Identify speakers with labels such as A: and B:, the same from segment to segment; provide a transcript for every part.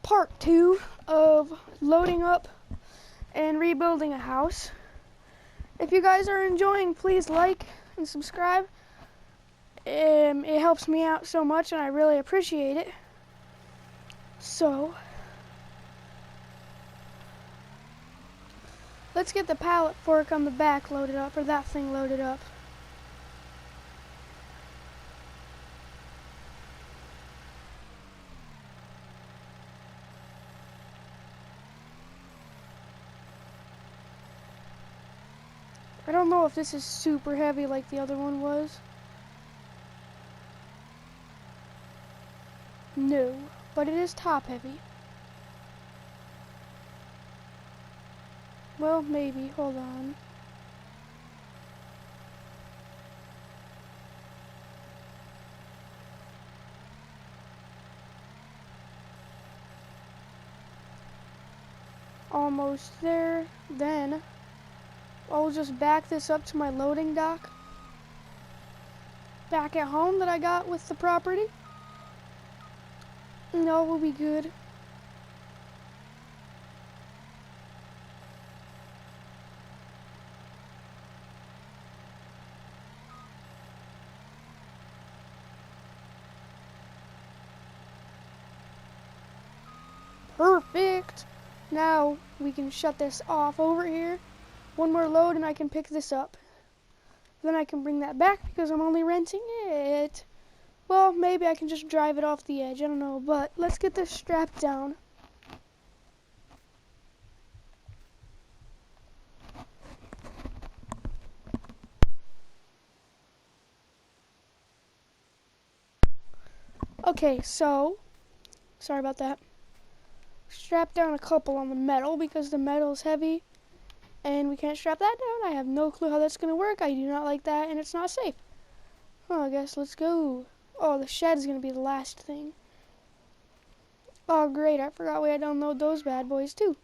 A: part 2 of loading up and rebuilding a house. If you guys are enjoying, please like and subscribe. It helps me out so much and I really appreciate it. So, let's get the pallet fork on the back loaded up, or that thing loaded up. I don't know if this is super heavy like the other one was. No, but it is top heavy. Well, maybe. Hold on. Almost there. Then I'll just back this up to my loading dock back at home that I got with the property. And all will be good. Perfect. Now we can shut this off over here. One more load and I can pick this up. Then I can bring that back because I'm only renting it. Well, maybe I can just drive it off the edge. I don't know, but let's get this strapped down. Okay, so, sorry about that. Strap down a couple on the metal because the metal is heavy. And we can't strap that down. I have no clue how that's going to work. I do not like that, and it's not safe. Oh, I guess let's go. Oh, the shed is going to be the last thing. Oh, great. I forgot we had to unload those bad boys, too.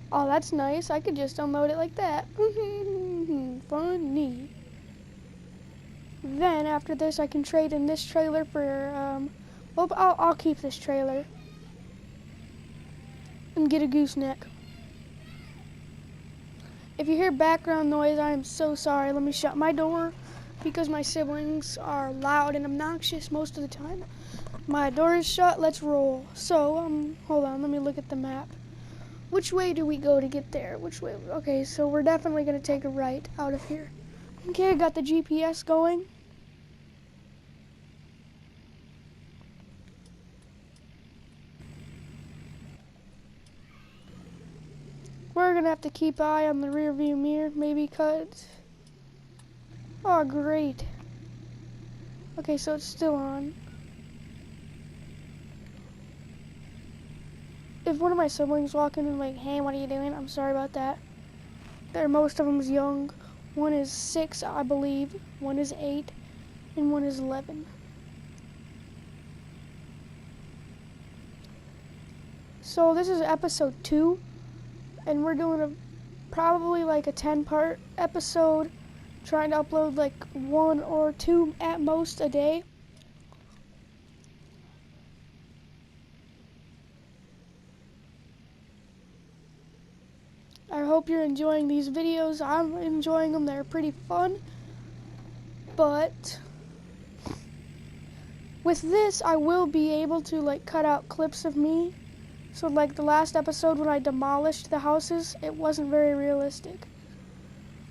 A: Oh, that's nice. I could just unload it like that. Funny. Then, after this, I can trade in this trailer for, well, I'll keep this trailer and get a gooseneck. If you hear background noise, I am so sorry. Let me shut my door because my siblings are loud and obnoxious most of the time. My door is shut. Let's roll. So, hold on. Let me look at the map. Which way do we go to get there? Which way? Okay, so we're definitely going to take a right out of here. Okay, I got the GPS going. We're gonna have to keep an eye on the rear view mirror, maybe cut. Oh, great. Okay, so it's still on. If one of my siblings walk in and like, hey, what are you doing? I'm sorry about that. Most of them's young. One is 6, I believe. One is 8, and one is 11. So this is episode 2. And we're doing probably like a 10-part episode, trying to upload like 1 or 2 at most a day. I hope you're enjoying these videos. I'm enjoying them. They're pretty fun. But with this, I will be able to like cut out clips of me. So like the last episode when I demolished the houses, it wasn't very realistic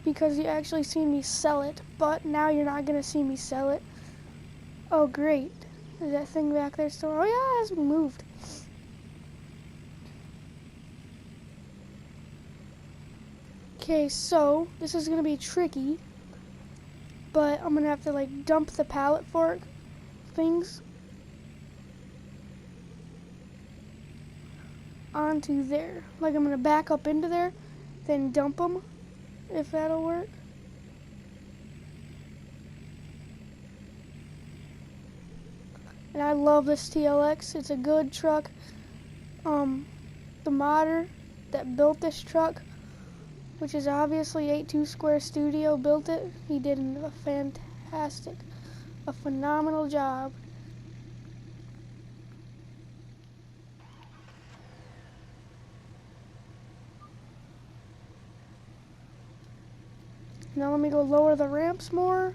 A: because you actually see me sell it, but now you're not going to see me sell it. Oh, great. Is that thing back there still? Oh, yeah, it hasn't moved. Okay, so this is going to be tricky, but I'm going to have to like dump the pallet fork things onto there. Like I'm gonna back up into there, then dump them, if that'll work. And I love this TLX. It's a good truck. The modder that built this truck, which is obviously 82 Square Studio, built it. He did a fantastic fantastic. A phenomenal job. Now let me go lower the ramps more.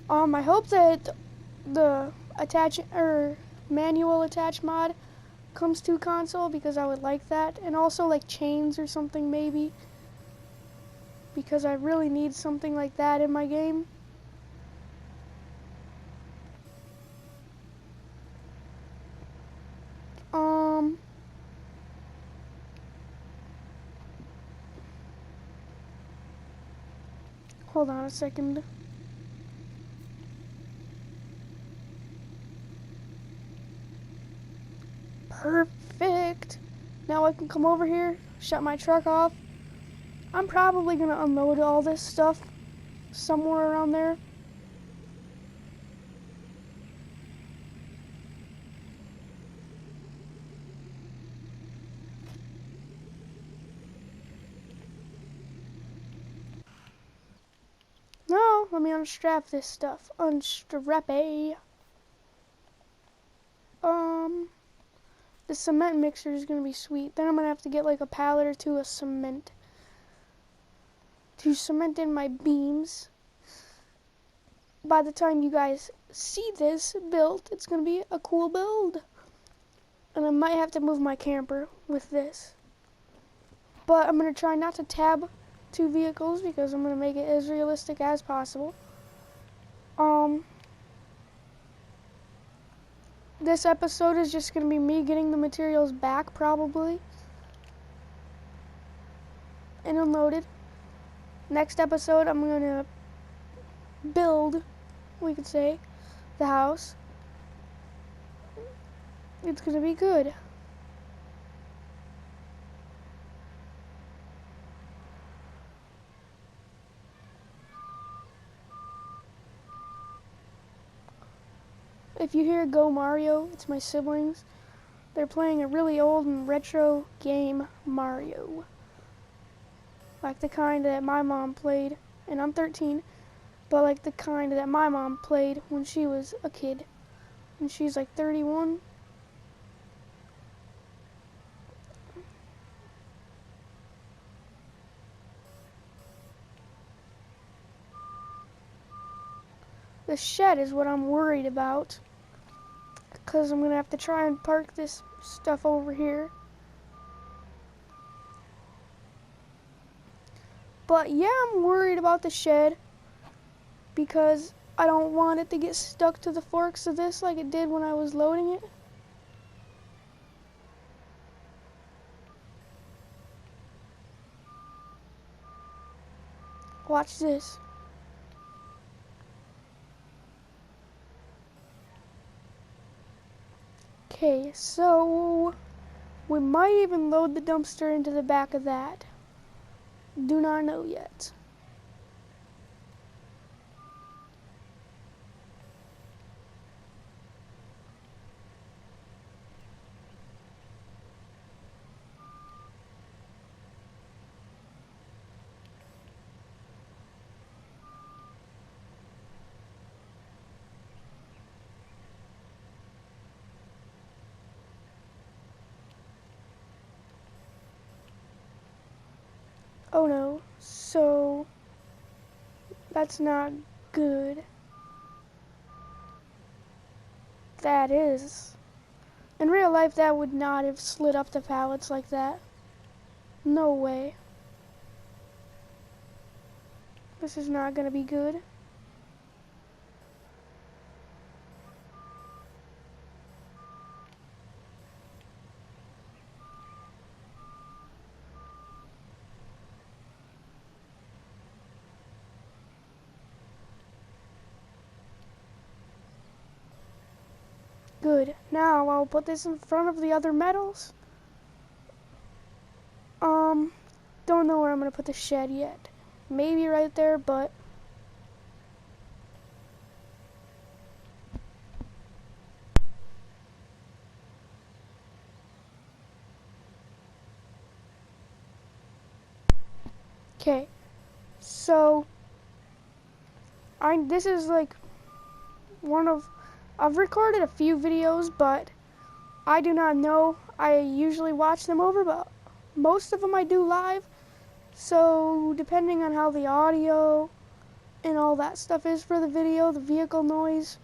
A: I hope that the manual attach mod comes to console, because I would like that, and also like chains or something maybe, because I really need something like that in my game. Hold on a second. Perfect. Now I can come over here, shut my truck off. I'm probably gonna unload all this stuff somewhere around there. No, let me unstrap this stuff. Unstrap a. The cement mixer is gonna be sweet. Then I'm gonna have to get like a pallet or two of cement to cement in my beams. By the time you guys see this built, it's gonna be a cool build. And I might have to move my camper with this. But I'm gonna try not to tab two vehicles, because I'm gonna make it as realistic as possible. This episode is just gonna be me getting the materials back, probably, and unloaded. Next episode, I'm gonna build, we could say, the house. It's gonna be good. If you hear Go Mario, it's my siblings. They're playing a really old and retro game, Mario. Like the kind that my mom played, and I'm 13, but like the kind that my mom played when she was a kid. And she's like 31. The shed is what I'm worried about, because I'm gonna have to try and park this stuff over here. But yeah, I'm worried about the shed, because I don't want it to get stuck to the forks of this like it did when I was loading it. Watch this. Okay, so we might even load the dumpster into the back of that. Do not know yet. Oh no, so that's not good. That is. In real life, that would not have slid up the pallets like that. No way. This is not gonna be good. Good. Now I'll put this in front of the other metals. Don't know where I'm gonna put the shed yet. Maybe right there, but okay. So This is like I've recorded a few videos, but I do not know. I usually watch them over, but most of them I do live. So depending on how the audio and all that stuff is for the video, the vehicle noise,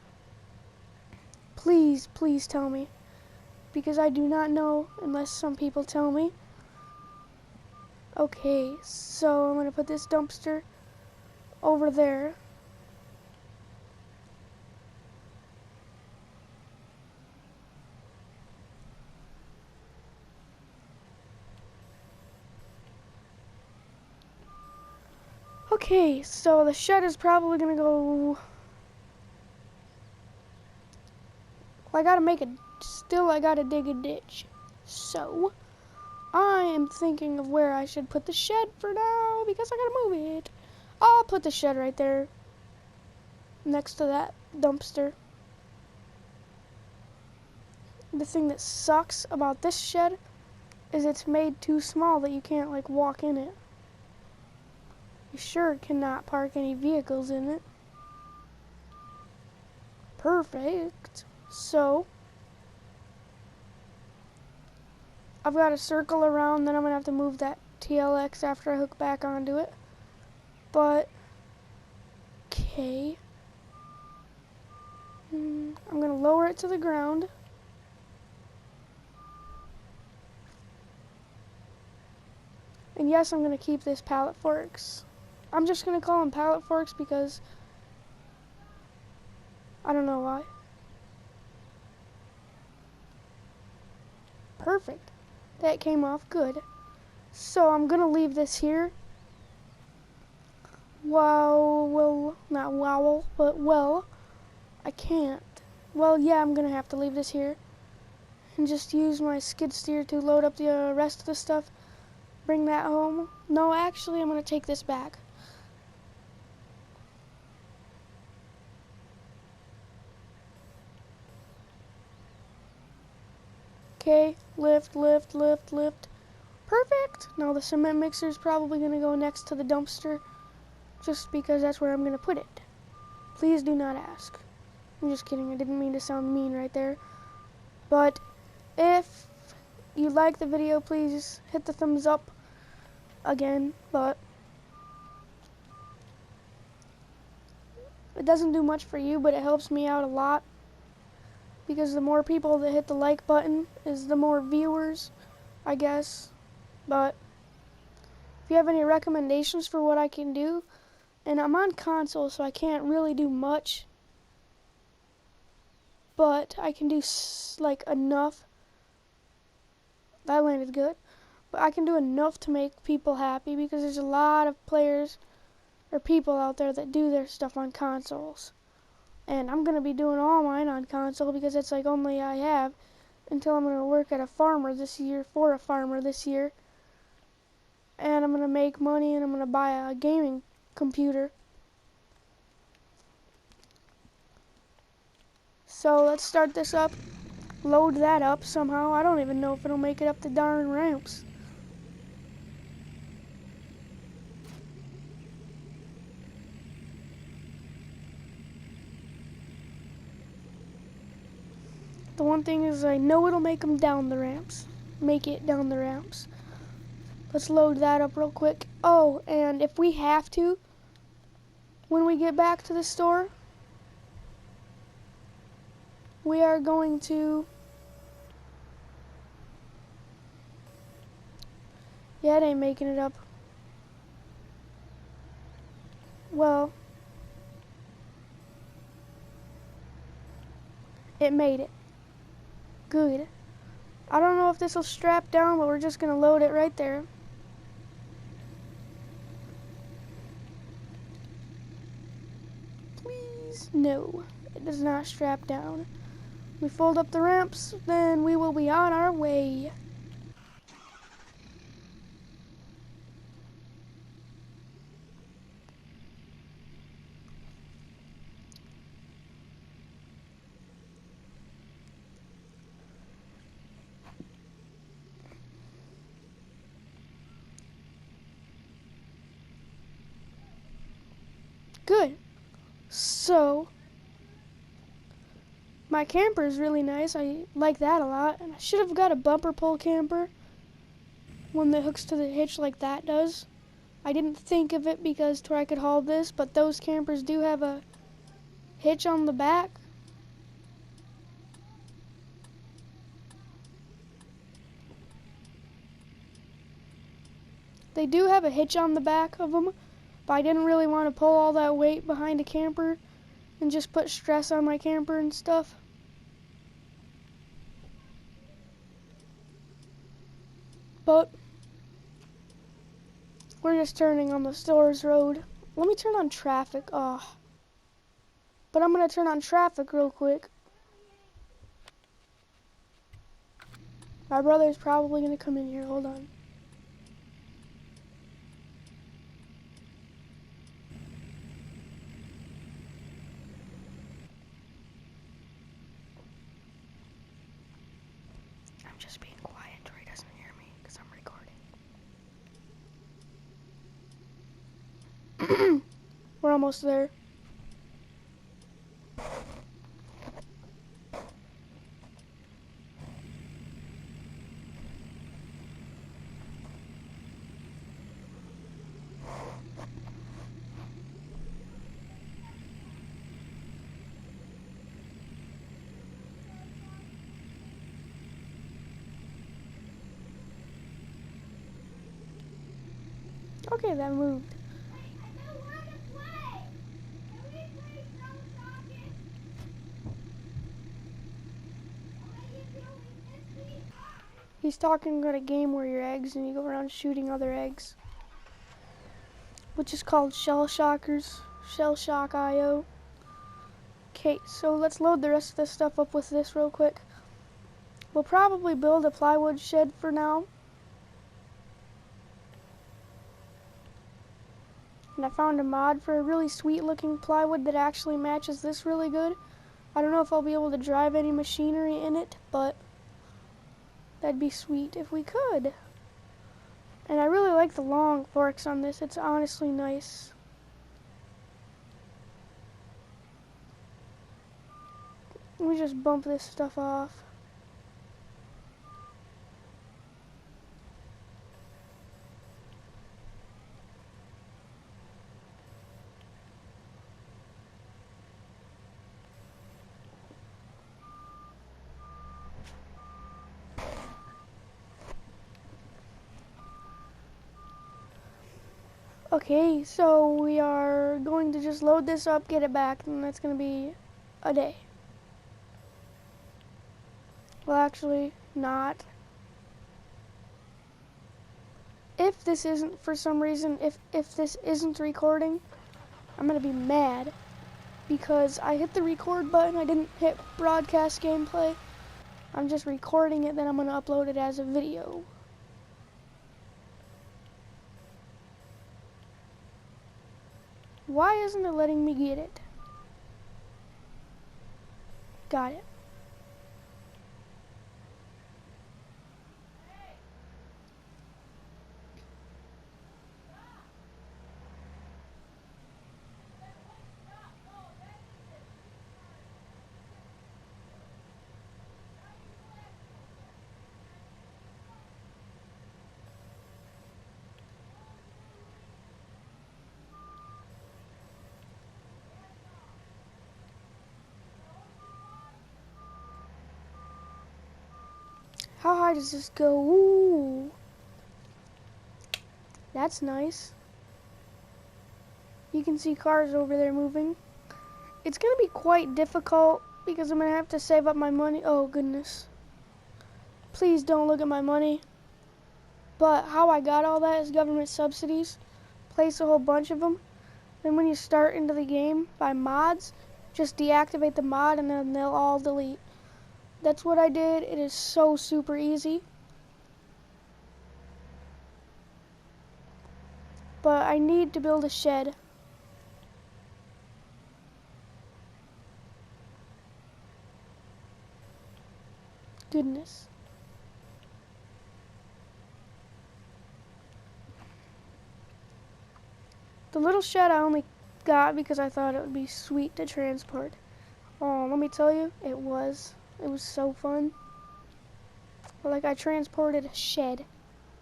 A: please tell me, because I do not know unless some people tell me. Okay, so I'm gonna put this dumpster over there. Okay, so the shed is probably gonna go. Well, I gotta dig a ditch. So I am thinking of where I should put the shed for now because I gotta move it. I'll put the shed right there next to that dumpster. The thing that sucks about this shed is it's made too small that you can't like walk in it. You sure cannot park any vehicles in it. Perfect. So I've got to circle around, then I'm gonna have to move that TLX after I hook back onto it. But okay. I'm gonna lower it to the ground. And yes, I'm gonna keep this pallet forks. I'm just gonna call them pallet forks because I don't know why. Perfect. That came off good. So I'm gonna leave this here. I can't. Well, yeah, I'm gonna have to leave this here and just use my skid steer to load up the rest of the stuff. Bring that home. No, actually, I'm gonna take this back. Okay, lift. Perfect. Now the cement mixer is probably gonna go next to the dumpster just because that's where I'm gonna put it. Please do not ask. I'm just kidding. I didn't mean to sound mean right there. But if you like the video, please hit the thumbs up again. But it doesn't do much for you, but it helps me out a lot. Because the more people that hit the like button is the more viewers, I guess. But if you have any recommendations for what I can do, and I'm on console, so I can't really do much, but I can do like enough. That landed good. But I can do enough to make people happy because there's a lot of players or people out there that do their stuff on consoles. And I'm going to be doing all mine on console because it's like only I have until I'm going to work at a farmer this year, for a farmer this year. And I'm going to make money and I'm going to buy a gaming computer. So let's start this up, load that up somehow. I don't even know if it'll make it up the darn ramps. The one thing is I know it'll make them down the ramps. Make it down the ramps. Let's load that up real quick. Oh, and if we have to, when we get back to the store, we are going to... Yeah, it ain't making it up. Well, it made it. Good. I don't know if this will strap down, but we're just going to load it right there. Please, no, it does not strap down. We fold up the ramps, then we will be on our way. Good. So, my camper is really nice. I like that a lot. And I should have got a bumper pull camper, one that hooks to the hitch like that does. I didn't think of it because to where I could haul this, but those campers do have a hitch on the back. They do have a hitch on the back of them, but I didn't really want to pull all that weight behind a camper and just put stress on my camper and stuff. But we're just turning on the Stores Road. Let me turn on traffic. But I'm going to turn on traffic real quick. My brother's probably going to come in here. Hold on. I'm just being quiet so he doesn't hear me because I'm recording. We're almost there. Okay, that moved. He's talking about a game where you're eggs and you go around shooting other eggs, which is called Shell Shockers, Shell Shock IO. Okay, so let's load the rest of this stuff up with this real quick. We'll probably build a plywood shed for now. And I found a mod for a really sweet looking plywood that actually matches this really good. I don't know if I'll be able to drive any machinery in it, but that'd be sweet if we could. And I really like the long forks on this. It's honestly nice. Let me just bump this stuff off. Okay, so we are going to just load this up, get it back, and that's going to be a day. Well, actually, not. If this isn't, for some reason, if this isn't recording, I'm going to be mad because I hit the record button, I didn't hit broadcast gameplay. I'm just recording it, then I'm going to upload it as a video. Why isn't it letting me get it? Got it. How high does this go? Ooh. That's nice. You can see cars over there moving. It's going to be quite difficult because I'm going to have to save up my money. Oh, goodness. Please don't look at my money. But how I got all that is government subsidies. Place a whole bunch of them. Then when you start into the game by mods, just deactivate the mod and then they'll all delete. That's what I did. It is so super easy. But I need to build a shed. Goodness. The little shed I only got because I thought it would be sweet to transport. Oh, let me tell you, it was. It was so fun. Like, I transported a shed.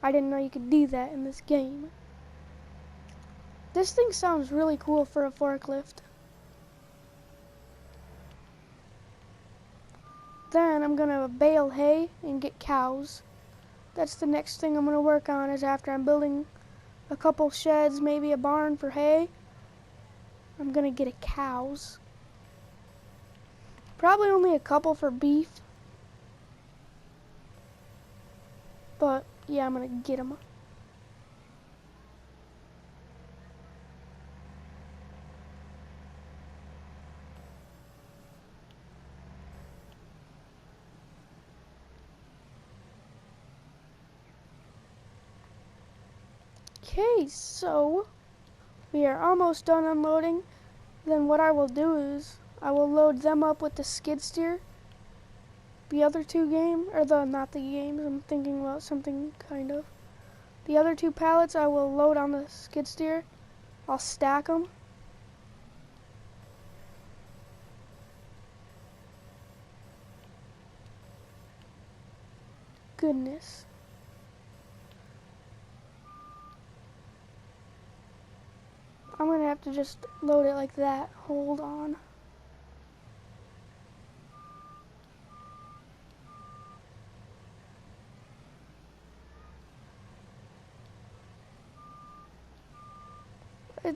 A: I didn't know you could do that in this game. This thing sounds really cool for a forklift. Then I'm gonna bale hay and get cows. That's the next thing I'm gonna work on, is after I'm building a couple sheds, maybe a barn for hay, I'm gonna get a cows. Probably only a couple for beef. But yeah, I'm gonna get them. Okay, so we are almost done unloading. Then what I will do is I will load them up with the skid steer. The other two not the games, I'm thinking about something kind of. The other two pallets I will load on the skid steer. I'll stack them. Goodness. I'm gonna have to just load it like that. Hold on.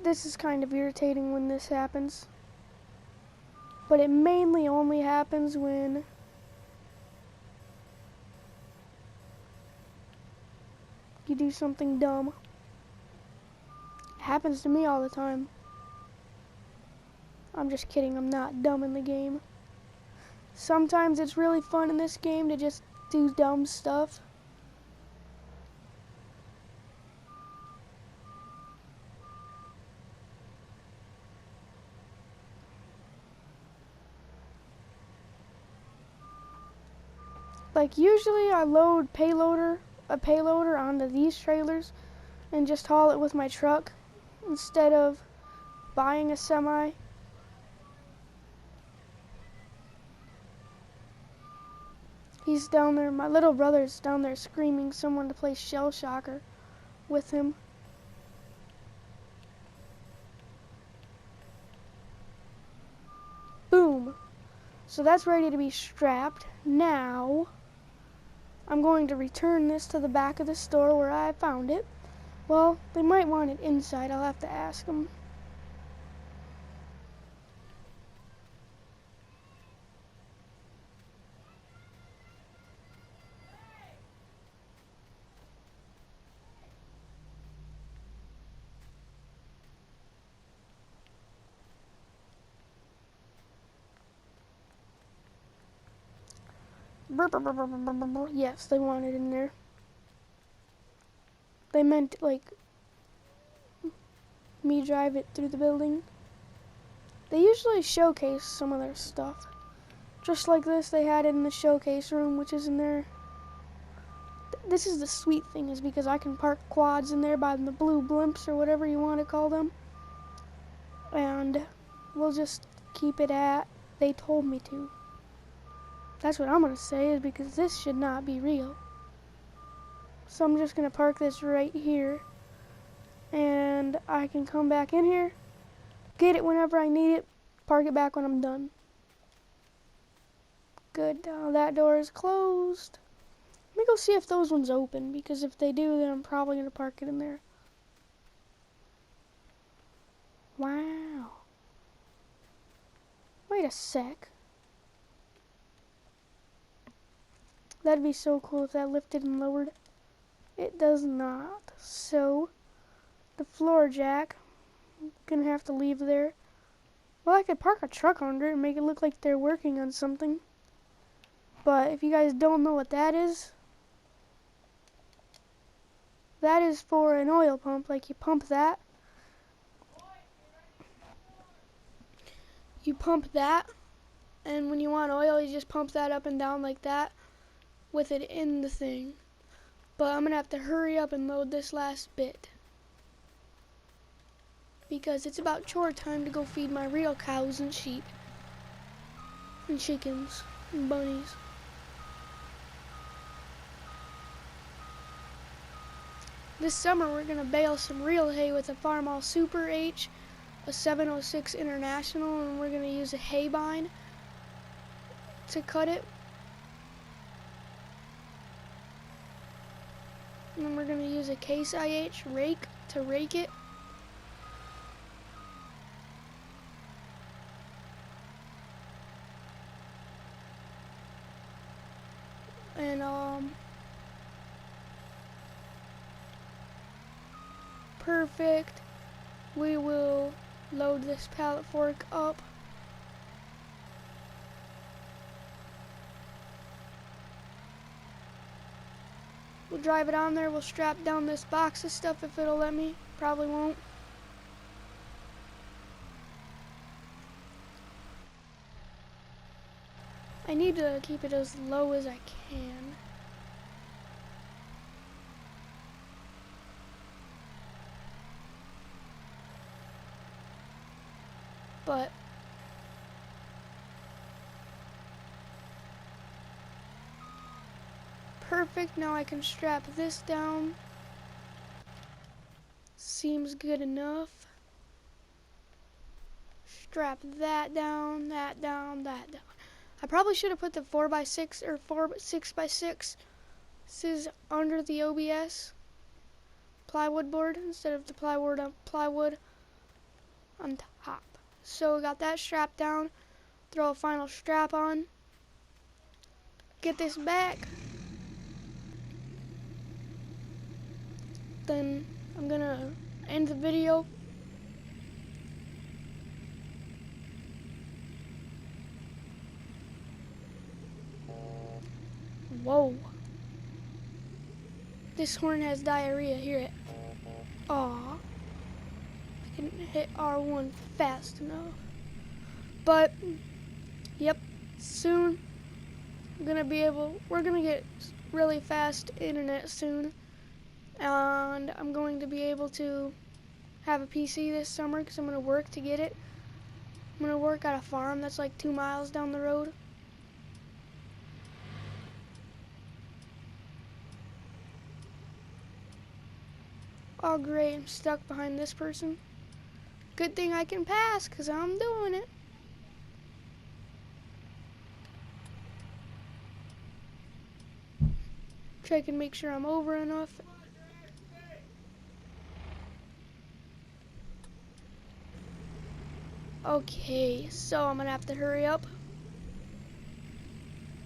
A: This is kind of irritating when this happens. But it mainly only happens when you do something dumb. It happens to me all the time. I'm just kidding, I'm not dumb in the game. Sometimes it's really fun in this game to just do dumb stuff. Like, usually I load a payloader onto these trailers and just haul it with my truck instead of buying a semi. He's down there, my little brother's down there screaming someone to play Shell Shocker with him. Boom. So that's ready to be strapped. Now, I'm going to return this to the back of the store where I found it. Well, they might want it inside. I'll have to ask them. Yes, they want it in there. They meant, like, me drive it through the building. They usually showcase some of their stuff. Just like this, they had it in the showcase room, which is in there. This is the sweet thing, is because I can park quads in there by the blue blimps or whatever you want to call them. And we'll just keep it at, they told me to. That's what I'm going to say, is because this should not be real. So I'm just going to park this right here. And I can come back in here, get it whenever I need it, park it back when I'm done. Good, now that door is closed. Let me go see if those ones open, because if they do, then I'm probably going to park it in there. Wow. Wait a sec. That'd be so cool if that lifted and lowered. It does not. So, the floor jack, I'm gonna have to leave there. Well, I could park a truck under it and make it look like they're working on something. But if you guys don't know what that is for an oil pump. Like, you pump that. You pump that, and when you want oil, you just pump that up and down like that with it in the thing. But I'm gonna have to hurry up and load this last bit. because it's about chore time to go feed my real cows and sheep and chickens and bunnies. This summer we're going to bale some real hay with a Farmall Super H, a 706 International, and we're going to use a hay bine to cut it. And then we're going to use a Case IH rake to rake it. And perfect. We will load this pallet fork up. We'll drive it on there. We'll strap down this box of stuff if it'll let me. Probably won't. I need to keep it as low as I can. But perfect. Now I can strap this down. Seems good enough. Strap that down, that down, that down. I probably should have put the 4x6 or 6x6 under the OBS plywood board instead of the plywood on top. So we got that strapped down. Throw a final strap on. Get this back. Then I'm gonna end the video. Whoa. This horn has diarrhea, hear it. Aw. I couldn't hit R1 fast enough. But, yep, soon we're gonna get really fast internet soon. And I'm going to be able to have a PC this summer because I'm gonna work to get it. I'm gonna work at a farm that's like 2 miles down the road. Oh great, I'm stuck behind this person. Good thing I can pass because I'm doing it. Check and make sure I'm over enough. Okay, so I'm gonna have to hurry up.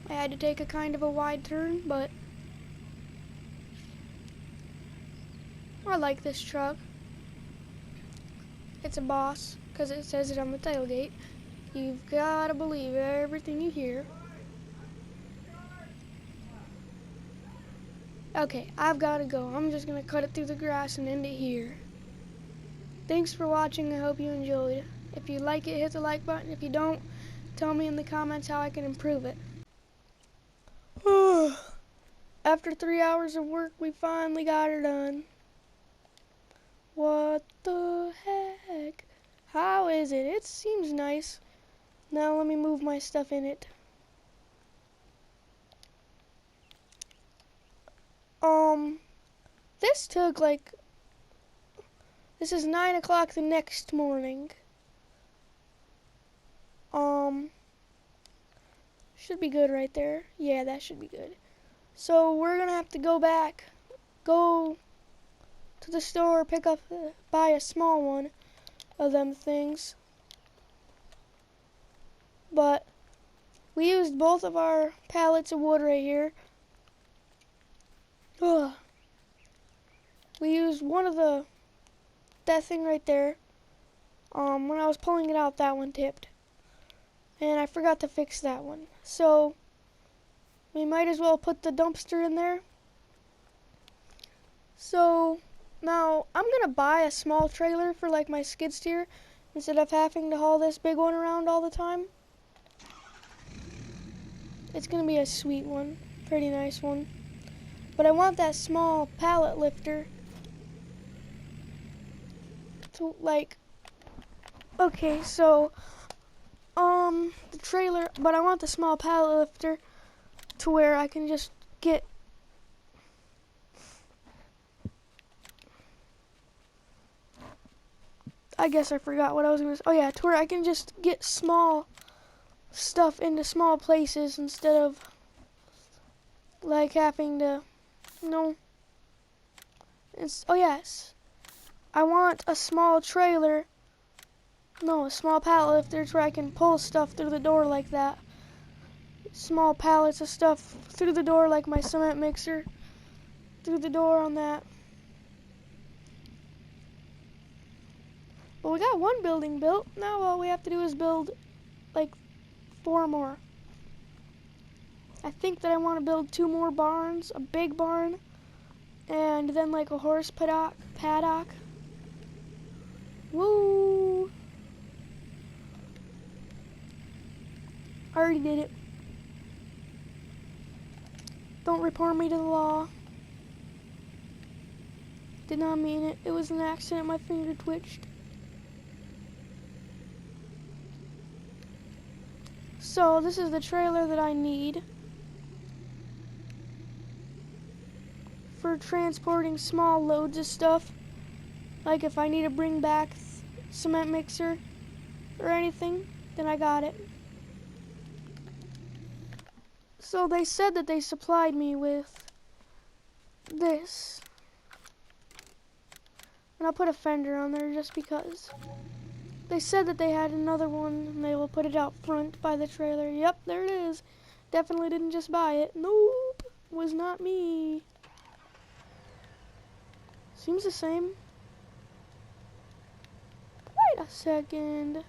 A: I had to take a kind of a wide turn, but I like this truck. It's a boss, because it says it on the tailgate. You've got to believe everything you hear. Okay, I've got to go. I'm just going to cut it through the grass and end it here. Thanks for watching. I hope you enjoyed. If you like it, hit the like button. If you don't, tell me in the comments how I can improve it. After 3 hours of work, we finally got her done. What the heck? How is it? It seems nice. Now let me move my stuff in it. This took this is 9 o'clock the next morning. Should be good right there. Yeah, that should be good. So we're gonna have to go to the store, buy a small one of them things. But we used both of our pallets of wood right here. Ugh. We used one of that thing right there. When I was pulling it out, that one tipped. And I forgot to fix that one. So we might as well put the dumpster in there. So now I'm gonna buy a small trailer for like my skid steer instead of having to haul this big one around all the time. It's gonna be a sweet one, pretty nice one. But I want that small pallet lifter to Okay, so the trailer, but I want the small pallet lifter to where I can just get I guess I forgot what I was going to say. Oh yeah, to where I can just get small stuff into small places instead of like having to, no. Oh yes, I want a small trailer, no, a small pallet lifter to where I can pull stuff through the door like that. Small pallets of stuff through the door like my cement mixer through the door on that. Well, we got one building built. Now all we have to do is build like 4 more. I think that I want to build 2 more barns, a big barn, and then like a horse paddock. Woo! I already did it. Don't report me to the law. Did not mean it. It was an accident. My finger twitched. So this is the trailer that I need for transporting small loads of stuff. Like if I need to bring back cement mixer or anything, then I got it. So they said that they supplied me with this. And I'll put a fender on there just because. They said that they had another one and they will put it out front by the trailer. Yep, there it is. Definitely didn't just buy it. Nope, was not me. Seems the same. Wait a second.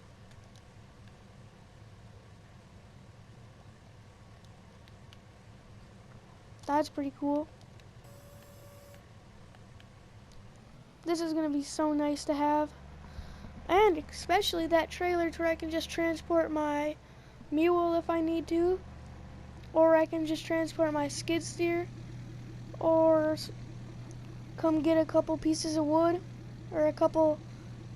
A: That's pretty cool. This is gonna be so nice to have. And especially that trailer to where I can just transport my mule if I need to. Or I can just transport my skid steer. Or come get a couple pieces of wood. Or a couple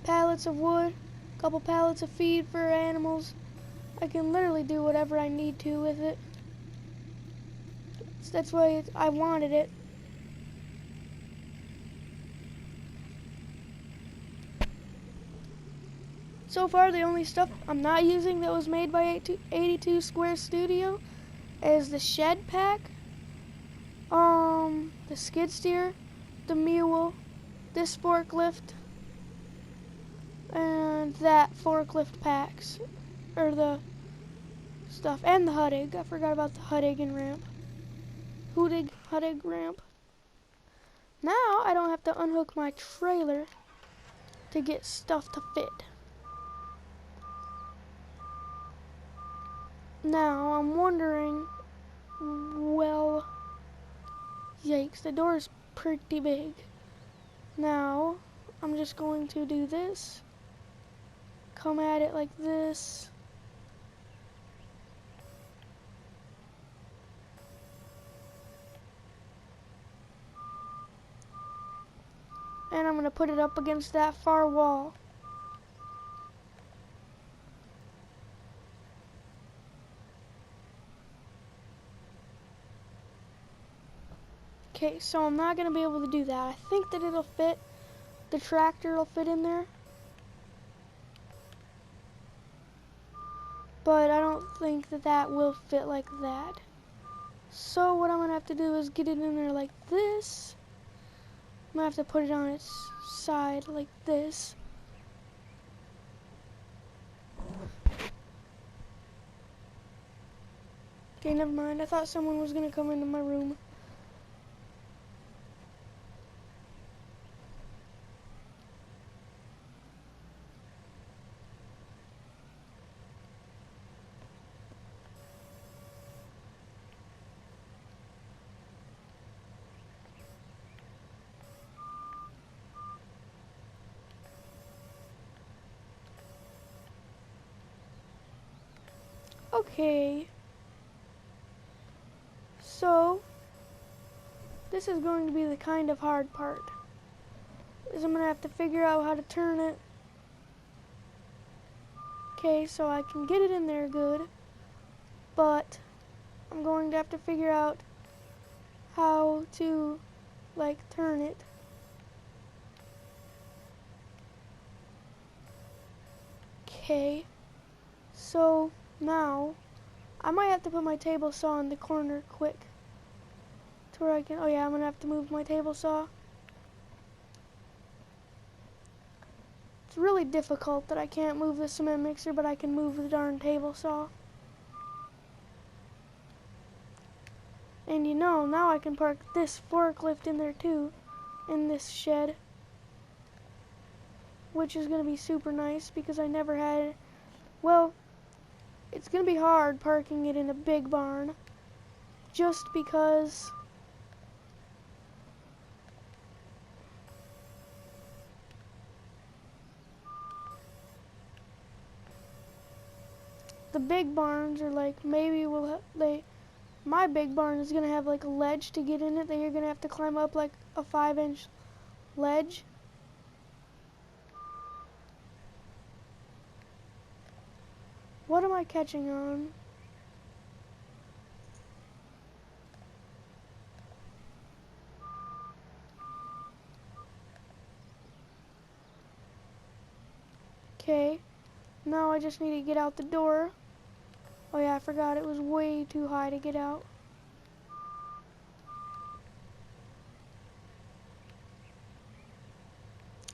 A: pallets of wood. A couple pallets of feed for animals. I can literally do whatever I need to with it. That's why I wanted it. So far, the only stuff I'm not using that was made by 82 Square Studio is the shed pack, the skid steer, the mule, this forklift, and that forklift packs, or the stuff, and the Huddig. I forgot about the Huddig and ramp. Huddig ramp. Now I don't have to unhook my trailer to get stuff to fit. Now, I'm wondering, well, yikes, the door is pretty big. Now, I'm just going to do this, come at it like this, and I'm going to put it up against that far wall. Okay, so I'm not going to be able to do that. I think that it'll fit, the tractor will fit in there. But I don't think that that will fit like that. So what I'm going to have to do is get it in there like this. I'm going to have to put it on its side like this. Okay, never mind. I thought someone was going to come into my room. Okay. So, this is going to be the kind of hard part. Is I'm going to have to figure out how to turn it Okay, so I can get it in there good, but I'm going to have to figure out how to, like, turn it. Okay, so now I might have to put my table saw in the corner quick to where I can, oh yeah, I'm gonna have to move my table saw. It's really difficult that I can't move the cement mixer, but I can move the darn table saw. And you know, now I can park this forklift in there too, in this shed, which is gonna be super nice because I never had it. Well, it's gonna be hard parking it in a big barn, just because the big barns are like, maybe my big barn is gonna have like a ledge to get in it that you're gonna have to climb up, like a 5-inch ledge. What am I catching on? Okay, now I just need to get out the door. Oh yeah, I forgot it was way too high to get out.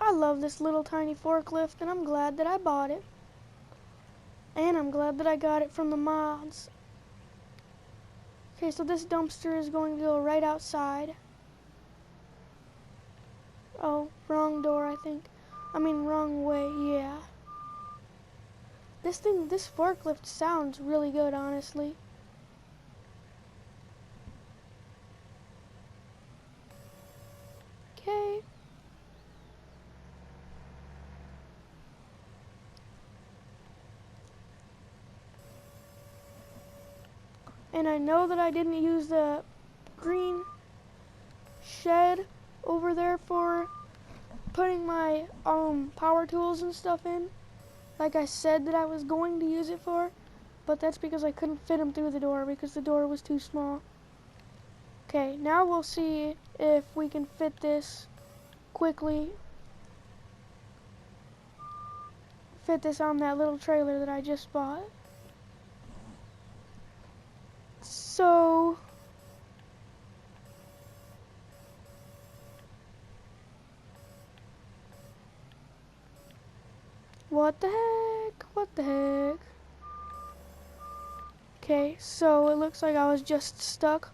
A: I love this little tiny forklift, and I'm glad that I bought it. And I'm glad that I got it from the mods. Okay, so this dumpster is going to go right outside. Oh, wrong door, I think. I mean, wrong way, yeah. This forklift sounds really good, honestly. Okay. And I know that I didn't use the green shed over there for putting my power tools and stuff in, like I said that I was going to use it for, but that's because I couldn't fit them through the door because the door was too small. Okay, now we'll see if we can fit this quickly. Fit this on that little trailer that I just bought. So what the heck? What the heck? Okay, so it looks like I was just stuck.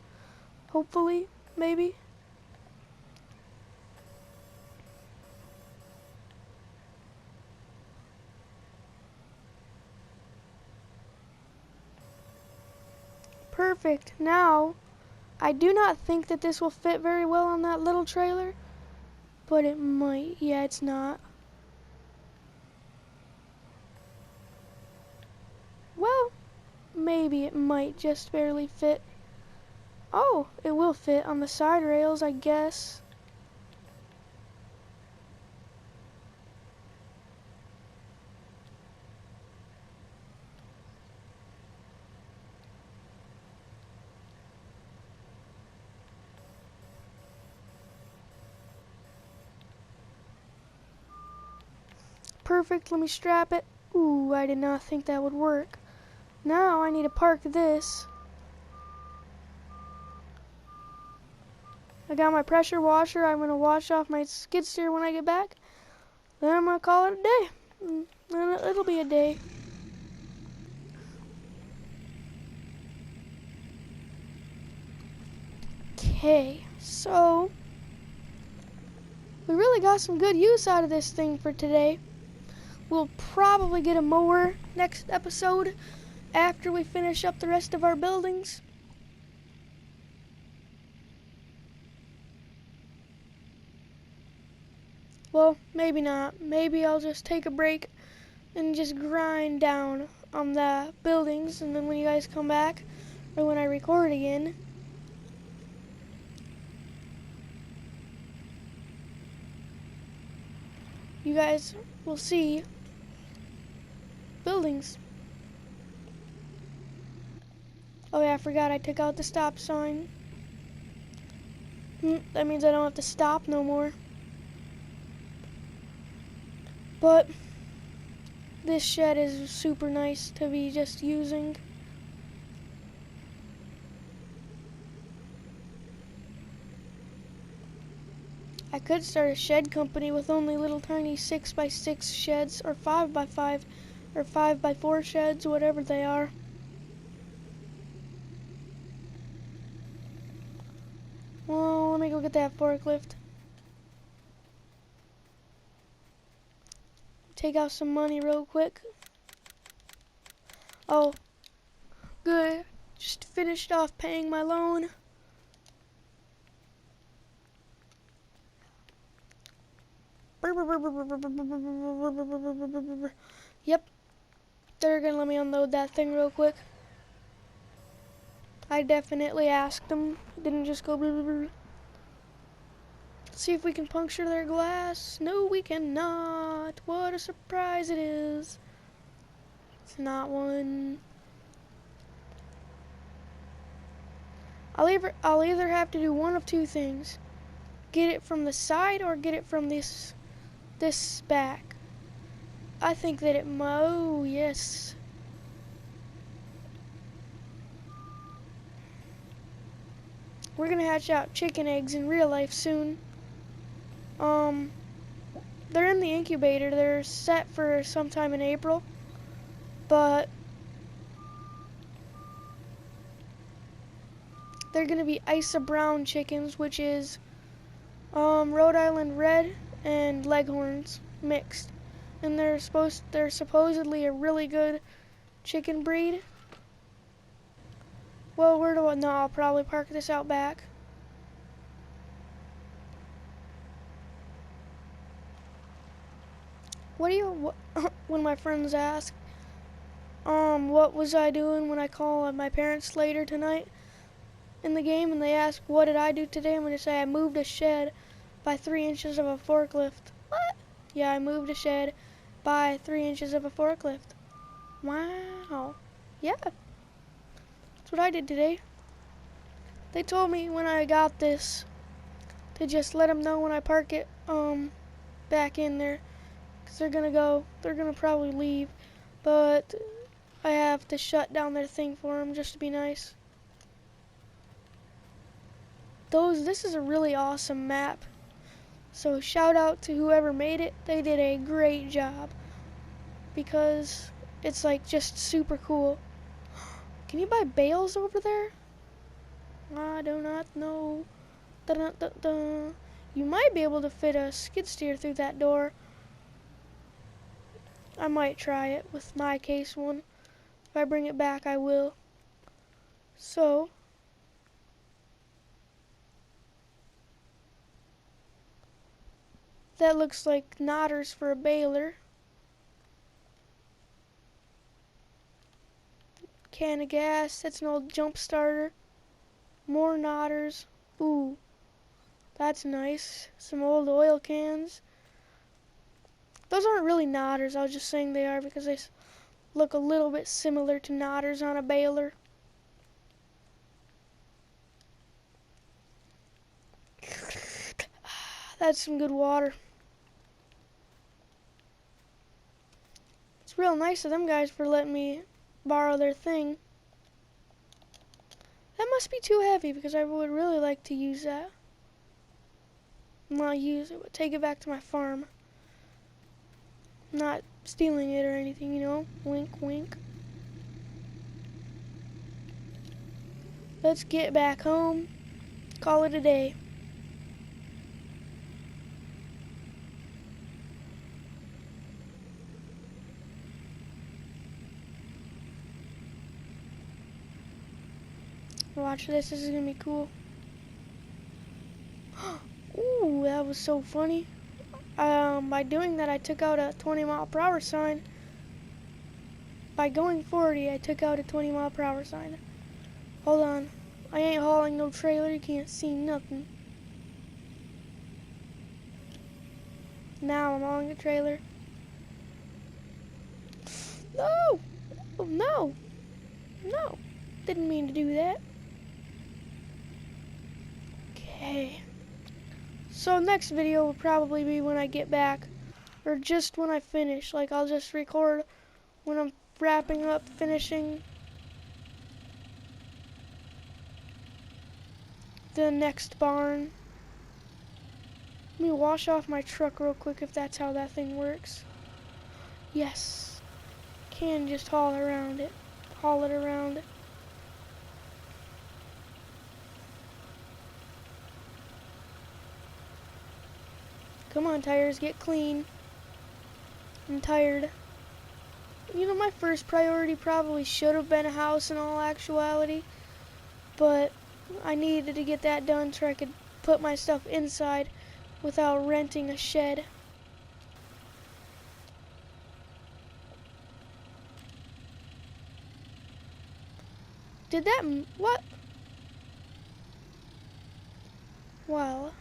A: Hopefully, maybe. Perfect. Now, I do not think that this will fit very well on that little trailer, but it might. Yeah, it's not. Well, maybe it might just barely fit. Oh, it will fit on the side rails, I guess. Perfect, let me strap it. Ooh, I did not think that would work. Now I need to park this. I got my pressure washer. I'm going to wash off my skid steer when I get back. Then I'm going to call it a day. Then it'll be a day. Okay, so we really got some good use out of this thing for today. We'll probably get a mower next episode after we finish up the rest of our buildings. Well, maybe not. Maybe I'll just take a break and just grind down on the buildings, and then when you guys come back, or when I record again, you guys will see buildings. Oh yeah, I forgot I took out the stop sign. That means I don't have to stop no more. But this shed is super nice to be just using. I could start a shed company with only little tiny 6x6 sheds, or 5x5, or 5x4 sheds, whatever they are. Well, let me go get that forklift. Take out some money real quick. Oh, good. Just finished off paying my loan. Yep, they're gonna let me unload that thing real quick. I definitely asked them. Didn't just go. See if we can puncture their glass. No, we cannot. What a surprise it is. It's not one. I'll either have to do one of two things. Get it from the side or get it from this back. I think that oh yes. We're gonna hatch out chicken eggs in real life soon. They're in the incubator. They're set for sometime in April, but they're gonna be Isa Brown chickens, which is Rhode Island Red and Leghorns mixed, and they're supposedly a really good chicken breed. Well, no, I'll probably park this out back. When my friends ask, what was I doing when I call my parents later tonight in the game, and they ask, what did I do today? I'm going to say I moved a shed by 3 inches of a forklift. What? Yeah, I moved a shed by 3 inches of a forklift. Wow. Yeah. That's what I did today. They told me when I got this to just let them know when I park it back in there. Because they're going to probably leave. But I have to shut down their thing for them just to be nice. This is a really awesome map. So shout out to whoever made it. They did a great job. Because it's like just super cool. Can you buy bales over there? I do not know. Dun-dun-dun-dun. You might be able to fit a skid steer through that door. I might try it with my case one. If I bring it back, I will. So, that looks like knotters for a baler. Can of gas, that's an old jump starter. More knotters. Ooh, that's nice. Some old oil cans. Those aren't really knotters, I was just saying they are because they look a little bit similar to knotters on a baler. That's some good water. It's real nice of them guys for letting me borrow their thing. That must be too heavy because I would really like to use that. Not use it, but take it back to my farm. Not stealing it or anything, you know? Wink, wink. Let's get back home. Call it a day. Watch this is gonna be cool. Ooh, that was so funny. By doing that, I took out a 20-mile-per-hour sign. By going 40, I took out a 20-mile-per-hour sign. Hold on. I ain't hauling no trailer. You can't see nothing. Now I'm hauling a trailer. No! Oh, no! No! Didn't mean to do that. Okay. So next video will probably be when I get back, or just when I finish. Like, I'll just record when I'm wrapping up, finishing the next barn. Let me wash off my truck real quick if that's how that thing works. Yes. Can just haul it around. Come on, tires, get clean. I'm tired. You know, my first priority probably should have been a house in all actuality, but I needed to get that done so I could put my stuff inside without renting a shed. Did that, what? Well.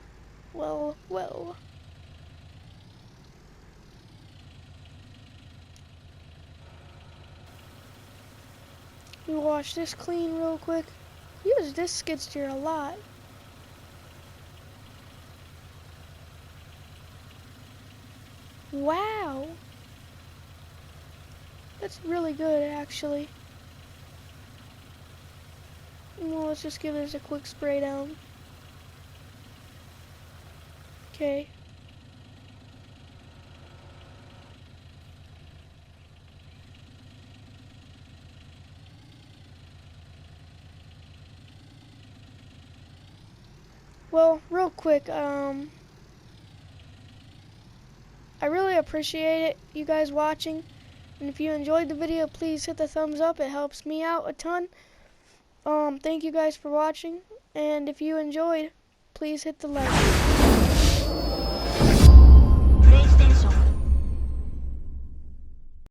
A: Let me wash this clean real quick. Use this skid steer a lot. Wow. That's really good, actually. Well, let's just give this a quick spray down. Okay. Well, real quick, I really appreciate it, you guys watching. And if you enjoyed the video, please hit the thumbs up. It helps me out a ton. Thank you guys for watching. And if you enjoyed, please hit the like.